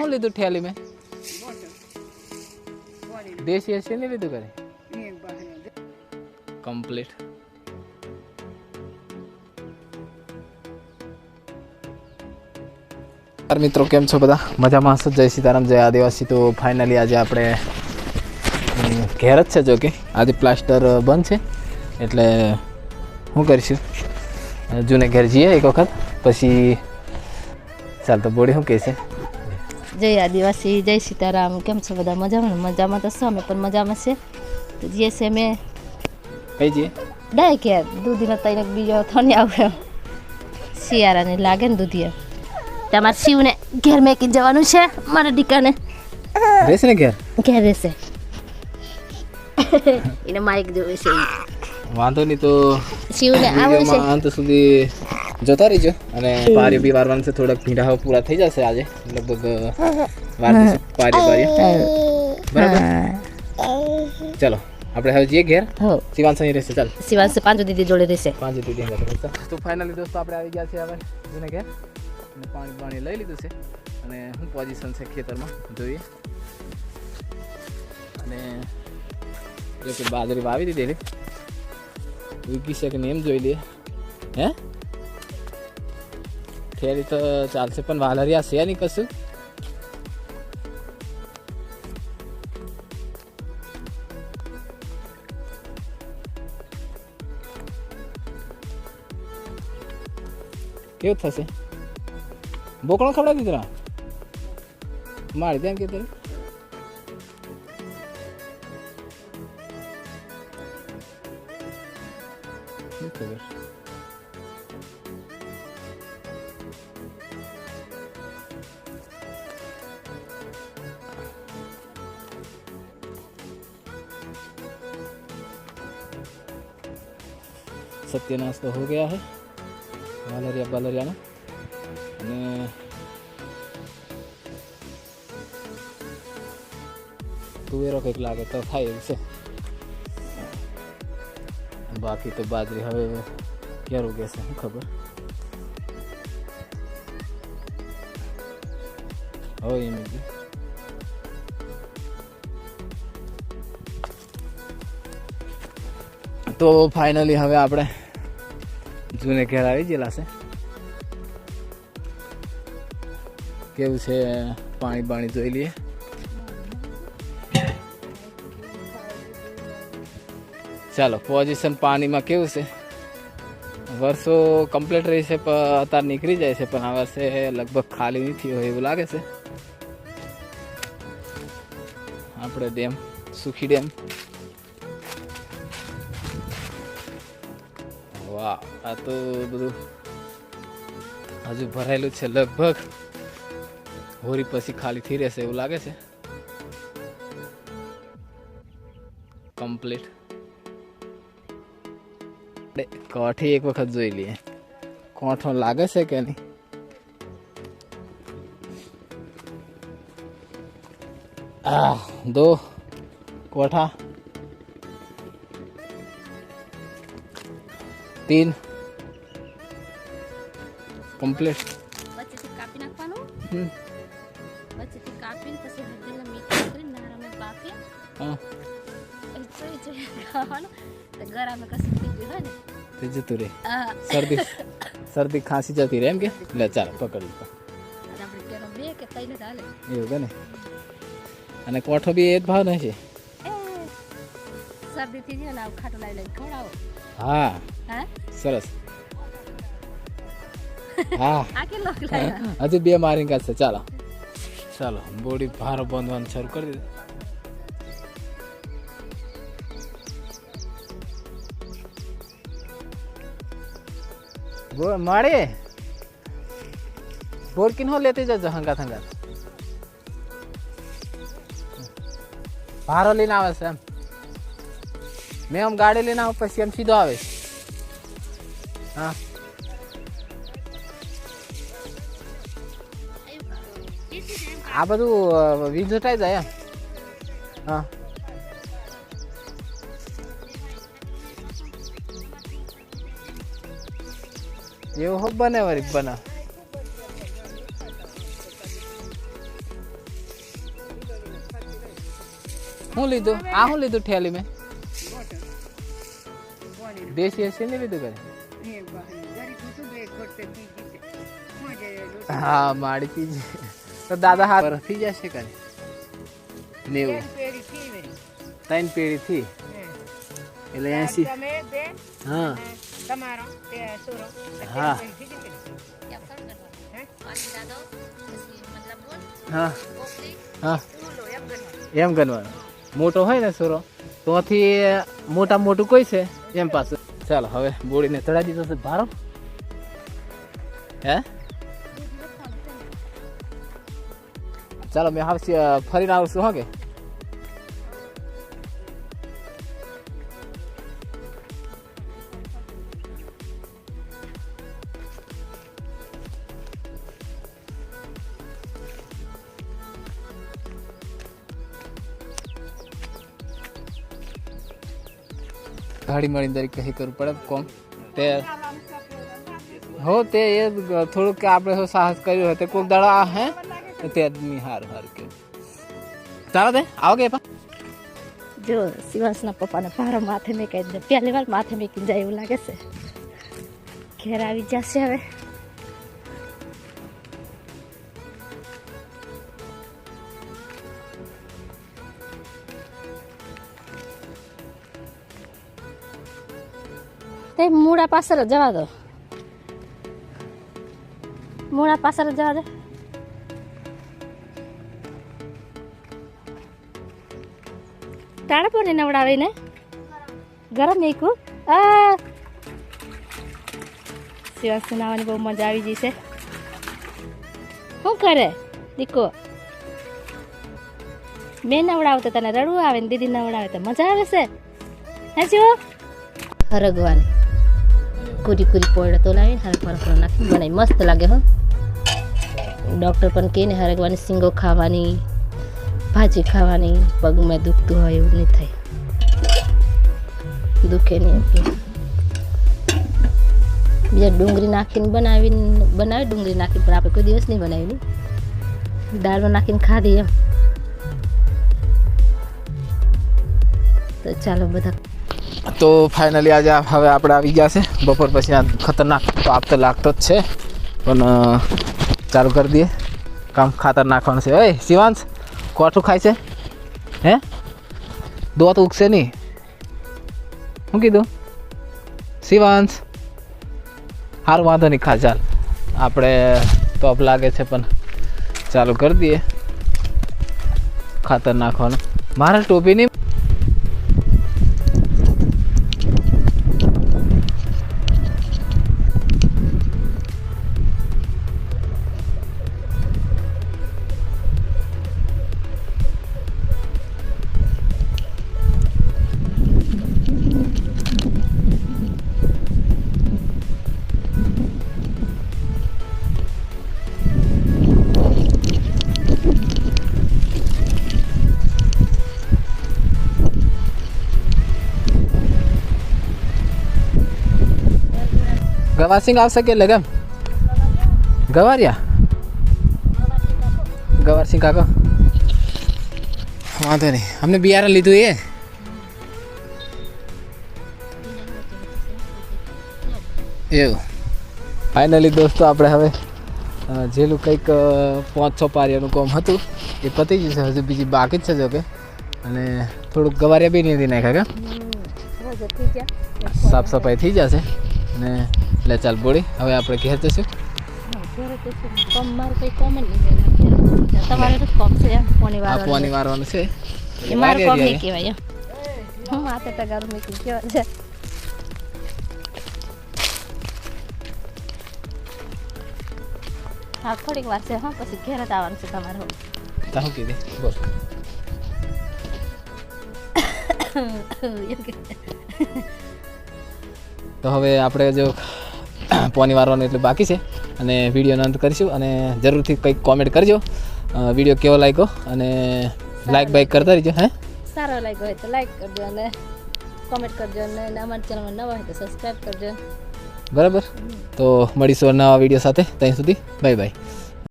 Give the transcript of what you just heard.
શું લીધું થેલી મેં? દેશી હશે નહીં લીધું કરે કમ્પ્લીટ. મિત્રો કેમ છો બધા? મજામાં હશો? જય સીતારામ, જય આદિવાસી. તો ફાઇનલી આજે આપણે ઘેર જ છે. જો કે આજે પ્લાસ્ટર બંધ છે એટલે શું કરીશું, જૂને ઘેર જઈએ એક વખત પછી. ચાલ તો બોડી શું કહે છે? જય આદિવાસી, જય સીતારામ. કેમ છો બધા? મજામાં? મજામાં તો અમે પણ મજામાં છે. તો જે છે મેં કઈ જઈએ ડાય ઘેર દૂધીનો તઈને બીજો થને આવ્યો શિયાળાને લાગે ને દૂધી તમારે શિવને ઘેર મેકી જવાનું છે. મારા દીકરાને રહેશે ને ઘેર રહેશે એને માઇક જોવે છે. વાંધો નહીં, તો શિવને આવવું છે અંત સુધી જોતા રહીજો. અને પારી બી વારવાનું છે, થોડાક ભીંડા પૂરા થઈ જશે આજે લગભગ પારી બરાબર. ચલો આપણે હવે જઈએ ઘેર. શિવાંશ અહીં રહેશે. ચાલ શિવાંશ પાંચ દીદી જોડે રહેશે. પાંચ દીદી. તો ફાઇનલી દોસ્તો આપણે આવી ગયા છે હવે જૂને ઘેર અને પાણી લઈ લીધું છે અને શું પોઝિશન છે ખેતરમાં જોઈએ. અને જો કે બાજરી વાવી દીધેલી ઉગી છે કે નહીં એમ જોઈ લઈએ. હે ખેરી તો ચાલશે પણ વાલરિયા છે નહીં કશું. કેવું થશે? બોકણો ખવડાવી દીધા મારી તેમ કે ખબર. सत्यानाश तो हो गया है वालरिया बालरियाना. અને તુવેરો કંઈક લાગે તો થાય એવું છે. બાકી તો બાજરી હવે ક્યારે ઉગે છે શું ખબર. હવે એમ તો ફાઇનલી હવે આપણે જૂને ઘેર આવી ગયેલા છે. કેવું છે પાણી જોઈ લઈએ. ચાલો પોઝિશન પાણીમાં કેવું છે? વર્ષો કમ્પ્લીટ રહી છે પણ અત્યારે નીકળી જાય છે, પણ આ વર્ષે લગભગ ખાલી નથી હોય એવું લાગે છે. આપણે ડેમ સુખી ડેમ. વાહ, આ તો બધું હજુ ભરાયેલું છે. લગભગ હોરી પછી ખાલી થઈ રહેશે એવું લાગે છે. કમ્પ્લીટ. કોઠી એક વખત જોઈ લઈએ કોઠો લાગે છે કે નહીં. દો કોઠા 3 કમ્પ્લીટ. વચ્ચેથી કાપી નાખવાનું. વચ્ચેથી કાપીને પછી હળદરને મિક્સ કરીને નારામાં બાફી ખાવાનું. ગરામાં કશું પીવું હોય ને તે જતું રહે. શરદી ખાંસી જતી રહે એમ કે. લે ચાલો પકડી લો. આપણે કેનો બે કે તઈને ચાલે એવું કે ને. અને કોઠો બી એ જ ભાવ નહીં છે. શરદી થઈ જાય ને આવું ખાટું લાવી લઈને ખવડાવો. હા સરસ. હા આ કેટલો લાવ્યા? હજુ 2 મારી કાઢશે. ચાલો ચાલો બોડી ભારો બાંધવાનું શરૂ કરી દીધું. મારે બોર કિન હો લેते જજો હંગાત હંગાત. ભારો લઈને આવે છે એમ. મેં આમ ગાડી લઈને આવું પછી એમ સીધો આવે. હા આ બધું વીજ હટાઈ જાય એમ. હા એવું હો બને વળી બને. હું લીધું આ હું લીધું ઠેલી મેં દેશી હશે ને લીધું કરે હા માડી પીજી તો દાદા હાર થઈ જશે કરે 90 3 પેઢી થી એટલે 80 હા હા હા હા એમ ગણવાનું મોટો હોય ને સોરો તોથી મોટા મોટું કોઈ છે એમ પાછું ચાલો હવે બોડીને ચડાવી દીધો છે ભારો હે ચાલો મેં આવશે ફરીને આવશું હા કે ગાડી મળીને દરેક કહી કરવું પડે કોમ તે હો તે એ થોડુંક આપણે સાહસ કર્યું હોય તે કોઈક દાડા હે તે આદમી હારું હારું કે ચાલો તે આવો કે જો શિવાંશના પપ્પાને ભારો માથે મેકી દે પહેલી વાર માથે મેકીને જાય એવું લાગે છે ઘેર આવી જશે હવે તે મૂળા પાછળ જવા દો મૂળા પાછળ જવા દે તાળા પણ નવડાવીને ગરમ મેકું શિવાંશ નાવાની બહુ મજા આવી જશે શું કરે દીકો મેં નવડાવું તો તને રડવું આવે ને દીદી નવડાવે તો મજા આવે છે હે જો હરગવાની કુરી કુરી પોયડો તો લાવીને હરગવાનો નાખી બનાવી મસ્ત લાગે હો ડૉક્ટર પણ કહે ને હરગવાની શીંગો ખાવાની ભાજી ખાવાની પગમાં દુખતું હોય એવું નહીં થાય દુખે નહીં બીજા ડુંગળી નાખીને બનાવી ડુંગળી નાખીને પણ આપણે કોઈ દિવસ નહીં બનાવી દાળમાં નાખીને ખાધી એમ તો ચાલો બધા તો ફાઇનલી આજે હવે આપણે આવી ગયા છે બપોર પછી આ ખતરનાક તો આપ તો લાગતો જ છે પણ ચાલુ કરી દઈએ કામ ખાતર નાખવાનું છે ઓય શિવાંશ કોઠું ખાય છે હે દો તો ઉગશે નહીં શું કીધું શિવાંશ સારું વાંધો નહીં ખા ચાલ આપણે તોપ લાગે છે પણ ચાલુ કરી દઈએ ખાતર નાખવાનું મારા ટોપીની ગવાર સિંગ આવશે કે લગમ ગવારિયા ગવાર સિંગ કાકો વાંધો નહીં અમને બિયારણ લીધું એ એવું ફાઇનલી દોસ્તો આપણે હવે જેલું કંઈક 5-6 પારિયાનું કામ હતું એ પતી ગયું છે હજુ બીજી બાકી જ છે જો કે અને થોડુંક ગવારિયા બી નહીં નાખ્યા કે સાફ સફાઈ થઈ જશે અને એટલે ચાલ બોડી હવે આપણે ઘેર જશું પાણી વારવાનું છે થોડીક વાર છે હા પછી ઘેર જ આવવાનું છે તમારે શું કીધી બોલ તો હવે આપણે જો પાણી વારવાનું એટલે બાકી છે અને વિડીયોનો અંત કરીશું અને જરૂરથી કંઈક કોમેન્ટ કરજો વિડીયો કેવો લાગ્યો અને લાઈક બાઈક કરતા રહીજો હે સારો લાગ્યો હોય તો લાઈક કરજો અને કોમેન્ટ કરજો અને અમારા ચેનલમાં નવા હોય તો સબસ્ક્રાઈબ કરજો બરાબર તો મળીશું નવા વિડીયો સાથે ત્યાં સુધી બાય બાય